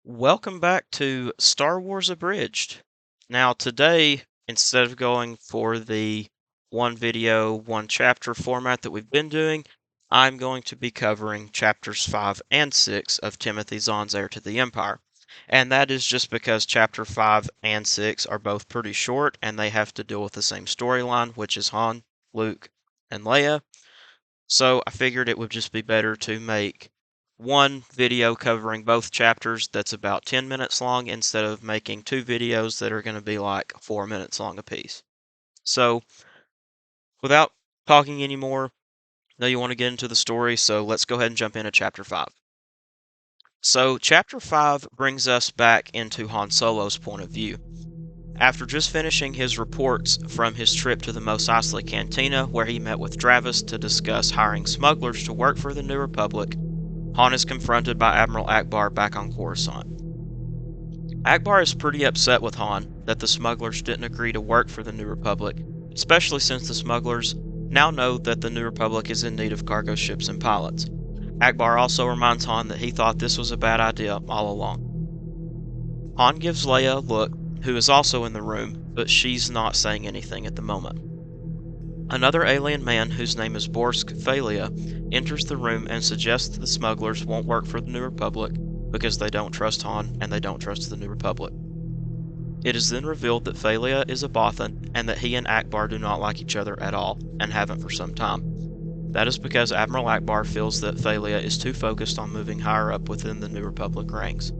Welcome back to Star Wars Abridged. Now, today, instead of going for the one video, one chapter format that we've been doing, I'm going to be covering chapters 5 and 6 of Timothy Zahn's Heir to the Empire. And that is just because chapter 5 and 6 are both pretty short and they have to deal with the same storyline, which is Han, Luke, and Leia. So I figured it would just be better to make one video covering both chapters that's about 10 minutes long instead of making two videos that are going to be like 4 minutes long apiece. So, without talking anymore, now you want to get into the story, so let's go ahead and jump into chapter 5. So, chapter 5 brings us back into Han Solo's point of view. After just finishing his reports from his trip to the Mos Eisley Cantina, where he met with Dravis to discuss hiring smugglers to work for the New Republic, Han is confronted by Admiral Ackbar back on Coruscant. Ackbar is pretty upset with Han that the smugglers didn't agree to work for the New Republic, especially since the smugglers now know that the New Republic is in need of cargo ships and pilots. Ackbar also reminds Han that he thought this was a bad idea all along. Han gives Leia a look, who is also in the room, but she's not saying anything at the moment. Another alien man, whose name is Borsk Thalia, enters the room and suggests that the smugglers won't work for the New Republic because they don't trust Han and they don't trust the New Republic. It is then revealed that Thalia is a Bothan and that he and Ackbar do not like each other at all, and haven't for some time. That is because Admiral Ackbar feels that Thalia is too focused on moving higher up within the New Republic ranks.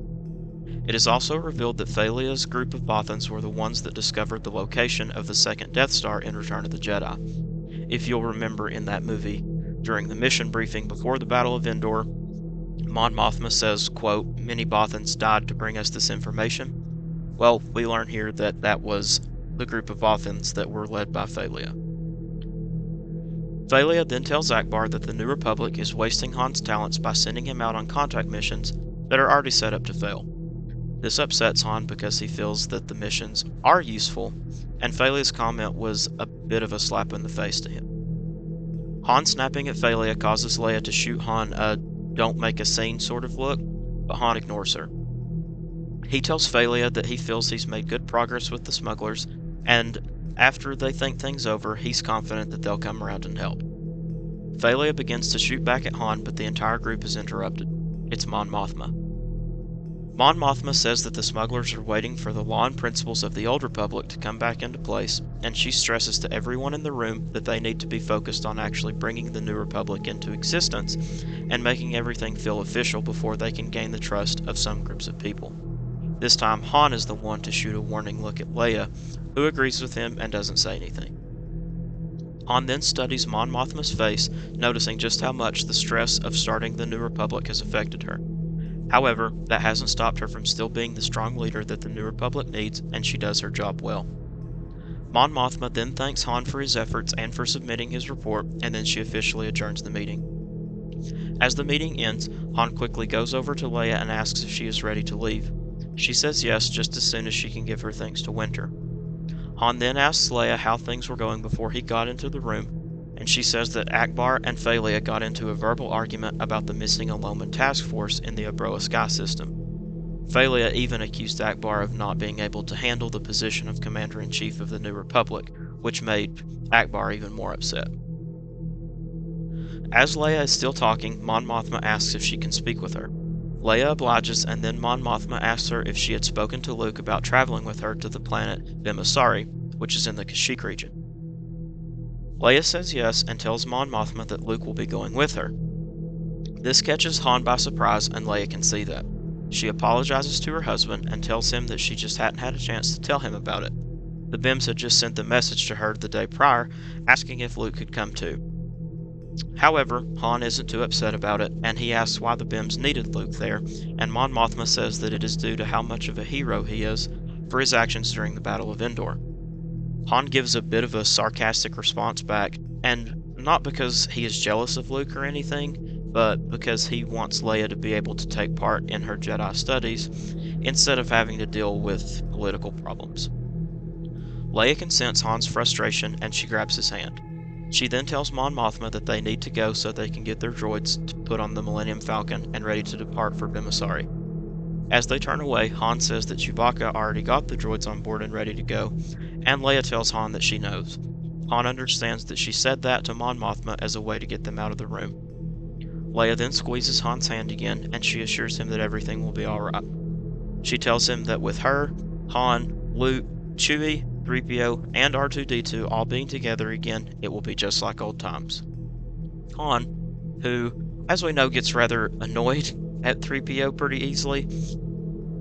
It is also revealed that Thalia's group of Bothans were the ones that discovered the location of the second Death Star in Return of the Jedi. If you'll remember in that movie, during the mission briefing before the Battle of Endor, Mon Mothma says, quote, "Many Bothans died to bring us this information." Well, we learn here that that was the group of Bothans that were led by Thalia. Thalia then tells Ackbar that the New Republic is wasting Han's talents by sending him out on contact missions that are already set up to fail. This upsets Han because he feels that the missions are useful, and Thalia's comment was a bit of a slap in the face to him. Han snapping at Thalia causes Leia to shoot Han a "don't make a scene" sort of look, but Han ignores her. He tells Thalia that he feels he's made good progress with the smugglers, and after they think things over, he's confident that they'll come around and help. Thalia begins to shoot back at Han, but the entire group is interrupted. It's Mon Mothma. Mon Mothma says that the smugglers are waiting for the law and principles of the Old Republic to come back into place, and she stresses to everyone in the room that they need to be focused on actually bringing the New Republic into existence and making everything feel official before they can gain the trust of some groups of people. This time, Han is the one to shoot a warning look at Leia, who agrees with him and doesn't say anything. Han then studies Mon Mothma's face, noticing just how much the stress of starting the New Republic has affected her. However, that hasn't stopped her from still being the strong leader that the New Republic needs, and she does her job well. Mon Mothma then thanks Han for his efforts and for submitting his report, and then she officially adjourns the meeting. As the meeting ends, Han quickly goes over to Leia and asks if she is ready to leave. She says yes, just as soon as she can give her things to Winter. Han then asks Leia how things were going before he got into the room, and she says that Ackbar and Thalia got into a verbal argument about the missing Aloman task force in the Abroa Sky system. Thalia even accused Ackbar of not being able to handle the position of Commander-in-Chief of the New Republic, which made Ackbar even more upset. As Leia is still talking, Mon Mothma asks if she can speak with her. Leia obliges, and then Mon Mothma asks her if she had spoken to Luke about traveling with her to the planet Bimasari, which is in the Kashyyyk region. Leia says yes and tells Mon Mothma that Luke will be going with her. This catches Han by surprise, and Leia can see that. She apologizes to her husband and tells him that she just hadn't had a chance to tell him about it. The Bims had just sent the message to her the day prior, asking if Luke could come too. However, Han isn't too upset about it, and he asks why the Bims needed Luke there, and Mon Mothma says that it is due to how much of a hero he is for his actions during the Battle of Endor. Han gives a bit of a sarcastic response back, and not because he is jealous of Luke or anything, but because he wants Leia to be able to take part in her Jedi studies instead of having to deal with political problems. Leia can sense Han's frustration, and she grabs his hand. She then tells Mon Mothma that they need to go so they can get their droids to put on the Millennium Falcon and ready to depart for Bimasari. As they turn away, Han says that Chewbacca already got the droids on board and ready to go, and Leia tells Han that she knows. Han understands that she said that to Mon Mothma as a way to get them out of the room. Leia then squeezes Han's hand again, and she assures him that everything will be alright. She tells him that with her, Han, Luke, Chewie, 3PO, and R2-D2 all being together again, it will be just like old times. Han, who, as we know, gets rather annoyed at 3PO pretty easily,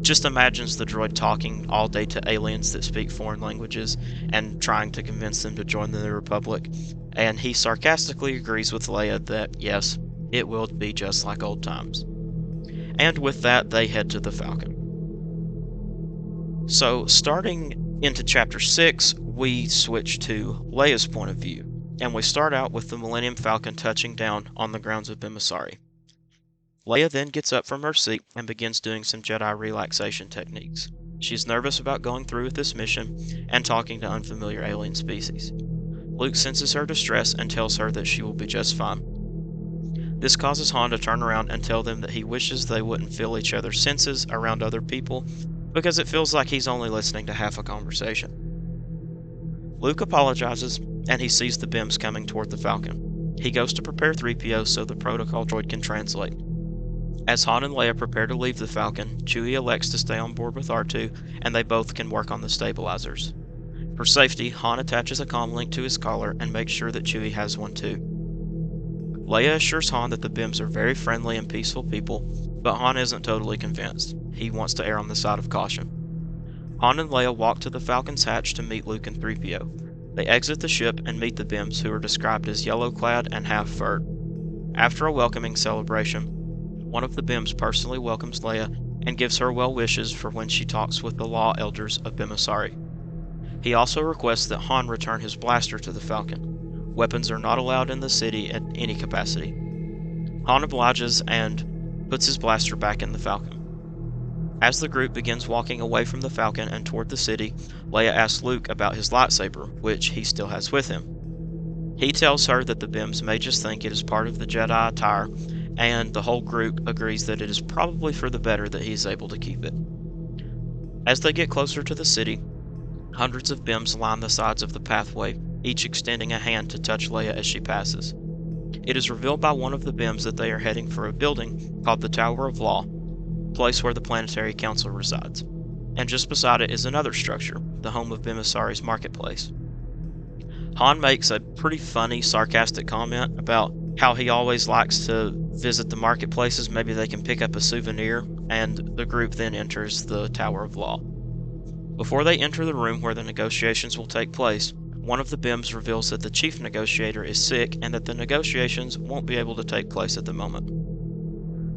just imagines the droid talking all day to aliens that speak foreign languages and trying to convince them to join the New Republic, and he sarcastically agrees with Leia that, yes, it will be just like old times. And with that, they head to the Falcon. So, starting into Chapter 6, we switch to Leia's point of view, and we start out with the Millennium Falcon touching down on the grounds of Bimasari. Leia then gets up from her seat and begins doing some Jedi relaxation techniques. She's nervous about going through with this mission and talking to unfamiliar alien species. Luke senses her distress and tells her that she will be just fine. This causes Han to turn around and tell them that he wishes they wouldn't feel each other's senses around other people, because it feels like he's only listening to half a conversation. Luke apologizes, and he sees the BIMs coming toward the Falcon. He goes to prepare 3PO so the protocol droid can translate. As Han and Leia prepare to leave the Falcon, Chewie elects to stay on board with R2, and they both can work on the stabilizers. For safety, Han attaches a comlink to his collar and makes sure that Chewie has one too. Leia assures Han that the BIMs are very friendly and peaceful people, but Han isn't totally convinced. He wants to err on the side of caution. Han and Leia walk to the Falcon's hatch to meet Luke and 3PO. They exit the ship and meet the BIMs, who are described as yellow-clad and half-furred. After a welcoming celebration, one of the BIMs personally welcomes Leia and gives her well wishes for when she talks with the law elders of Bimasari. He also requests that Han return his blaster to the Falcon. Weapons are not allowed in the city at any capacity. Han obliges and puts his blaster back in the Falcon. As the group begins walking away from the Falcon and toward the city, Leia asks Luke about his lightsaber, which he still has with him. He tells her that the BIMs may just think it is part of the Jedi attire, and the whole group agrees that it is probably for the better that he is able to keep it. As they get closer to the city, hundreds of BIMs line the sides of the pathway, each extending a hand to touch Leia as she passes. It is revealed by one of the BIMs that they are heading for a building called the Tower of Law, place where the Planetary Council resides, and just beside it is another structure, the home of Bimasari's marketplace. Han makes a pretty funny, sarcastic comment about how he always likes to visit the marketplaces, maybe they can pick up a souvenir, and the group then enters the Tower of Law. Before they enter the room where the negotiations will take place, one of the BIMs reveals that the chief negotiator is sick and that the negotiations won't be able to take place at the moment.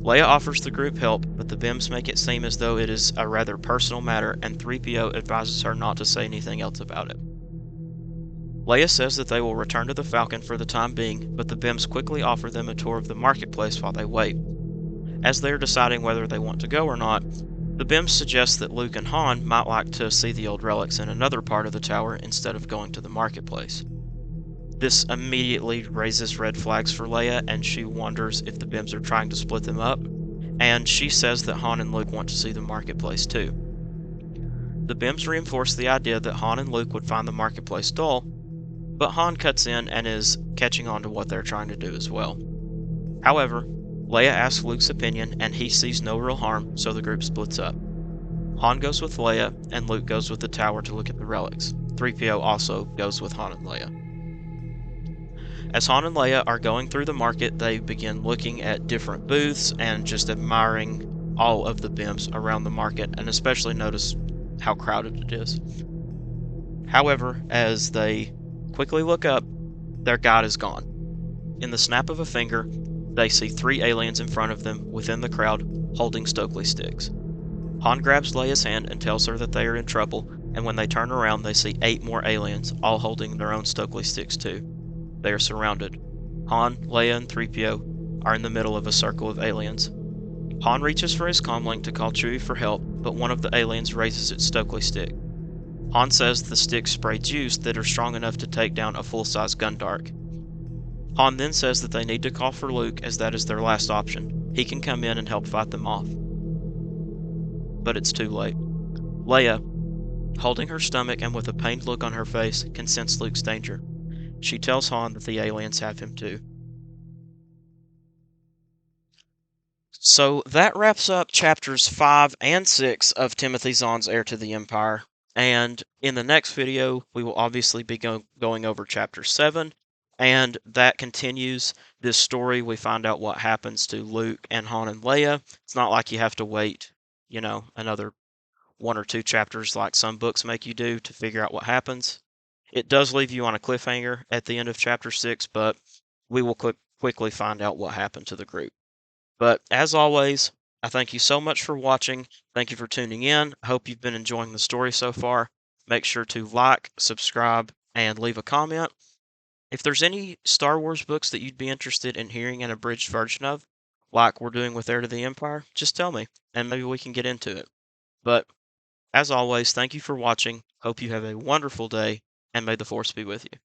Leia offers the group help, but the BIMs make it seem as though it is a rather personal matter, and 3PO advises her not to say anything else about it. Leia says that they will return to the Falcon for the time being, but the BIMs quickly offer them a tour of the marketplace while they wait. As they are deciding whether they want to go or not, the BIMs suggest that Luke and Han might like to see the old relics in another part of the tower instead of going to the marketplace. This immediately raises red flags for Leia, and she wonders if the BIMs are trying to split them up, and she says that Han and Luke want to see the marketplace too. The BIMs reinforce the idea that Han and Luke would find the marketplace dull, but Han cuts in and is catching on to what they're trying to do as well. However, Leia asks Luke's opinion, and he sees no real harm, so the group splits up. Han goes with Leia, and Luke goes with the tower to look at the relics. 3PO also goes with Han and Leia. As Han and Leia are going through the market, they begin looking at different booths and just admiring all of the BIMs around the market, and especially notice how crowded it is. However, as they quickly look up, their guide is gone. In the snap of a finger, they see 3 aliens in front of them within the crowd holding Stokely sticks. Han grabs Leia's hand and tells her that they are in trouble, and when they turn around they see 8 more aliens, all holding their own Stokely sticks too. They are surrounded. Han, Leia, and 3PO are in the middle of a circle of aliens. Han reaches for his comlink to call Chewie for help, but one of the aliens raises its Stokely stick. Han says the sticks spray juice that are strong enough to take down a full-size Gundark. Han then says that they need to call for Luke, as that is their last option. He can come in and help fight them off. but it's too late. Leia, holding her stomach and with a pained look on her face, can sense Luke's danger. She tells Han that the aliens have him too. So that wraps up chapters 5 and 6 of Timothy Zahn's Heir to the Empire. And in the next video, we will obviously be going over chapter 7. And that continues this story. We find out what happens to Luke and Han and Leia. It's not like you have to wait, another 1 or 2 chapters like some books make you do to figure out what happens. It does leave you on a cliffhanger at the end of chapter 6, but we will quickly find out what happened to the group. But as always, I thank you so much for watching. Thank you for tuning in. I hope you've been enjoying the story so far. Make sure to like, subscribe, and leave a comment. If there's any Star Wars books that you'd be interested in hearing an abridged version of, like we're doing with Heir to the Empire, just tell me, and maybe we can get into it. But as always, thank you for watching. Hope you have a wonderful day, and may the Force be with you.